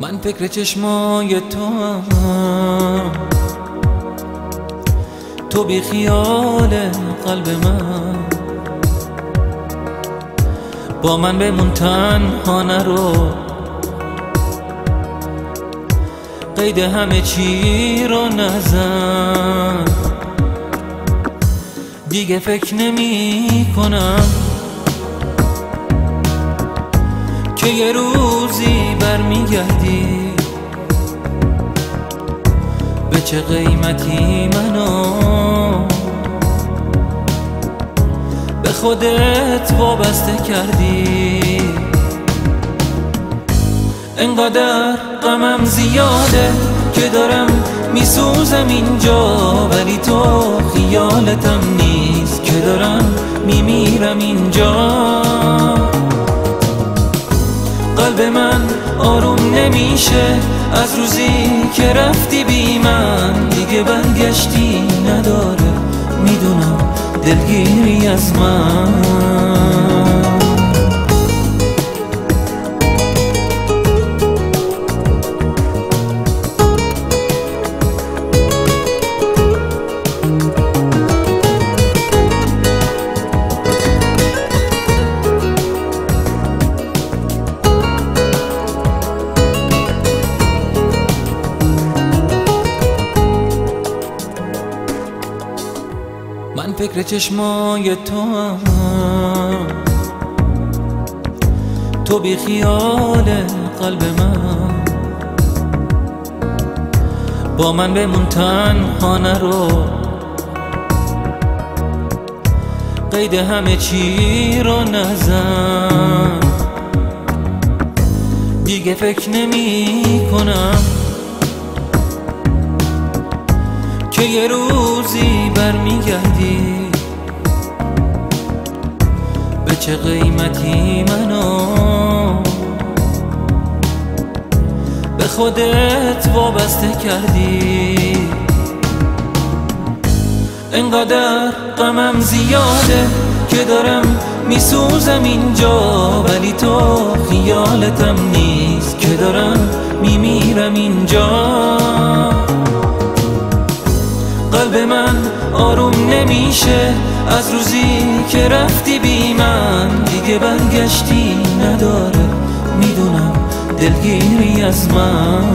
من فکر چشمای تو بی خیال قلب من، با من بمون تنها نرو، قید همه چی رو نزن. دیگه فکر نمی کنم که یه روزی برمیگردی، به چه قیمتی منو به خودت وابسته کردی. انقدر غمم زیاده که دارم میسوزم اینجا، ولی تو خیالتم نیست که دارم میمیرم اینجا. قلب من آروم نمیشه از روزی که رفتی بی من، دیگه برگشتی نداره، میدونم دلگیری از من. من فکر چشمای تو بی خیال قلب من، با من بمون تنها نرو، قید همه چی رو نزن. دیگه فکر نمی کنم که یه روزی برمیگردی، به چه قیمتی منو به خودت وابسته کردی. انقدر غمم زیاده که دارم میسوزم اینجا، ولی تو خیالتم نیست که دارم میمیرم اینجا. قلب من آروم نمیشه از روزی که رفتی بی من، دیگه برگشتی نداره، میدونم دلگیری از من.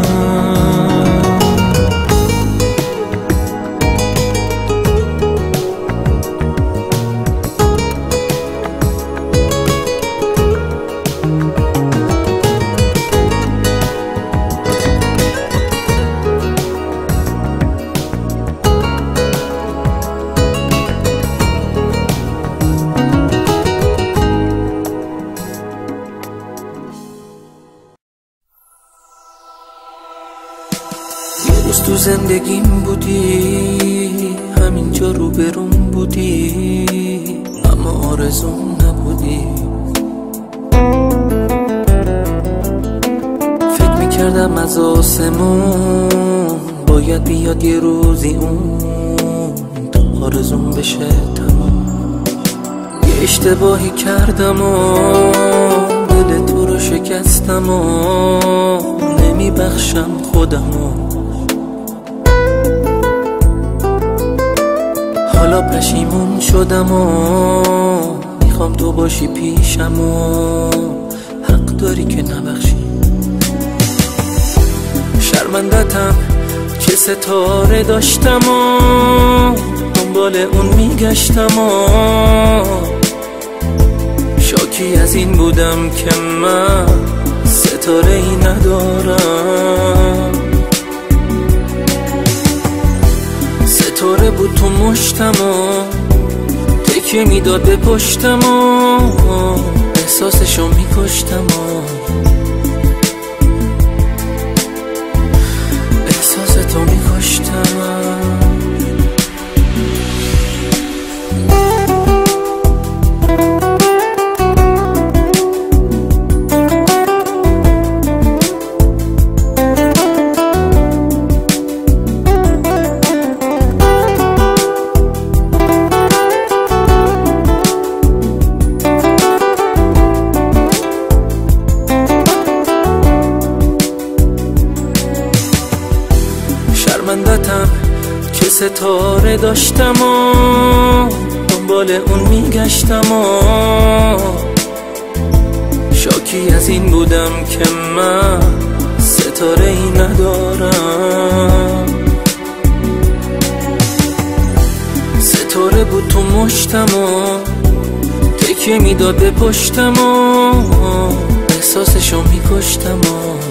تو زندگیم بودی، همینجا روبروم بودی، اما آرزوم نبودی. فکر میکردم از آسمون باید بیاد یه روزی اون تا آرزوم بشه تمام. یه اشتباهی کردم و دل تو رو شکستم و نمیبخشم خودمو. حالا پشیمون شدم و میخوام تو باشی پیشم و حق داری که نبخشی. شرمندتم که ستاره داشتم و دنبال اون میگشتم و شاکی از این بودم که من ستاره ای ندارم. ستاره بود تو مشتم و تکیه میداد به پشتم و احساسشو میکشتم و احساستو میکشتم. شرمندتم که ستاره داشتم و دنبال اون میگشتم و شاکی از این بودم که من ستاره ای ندارم. ستاره بود تو مشتم و تکیه میداد به پشتم و احساسشو میکشتم و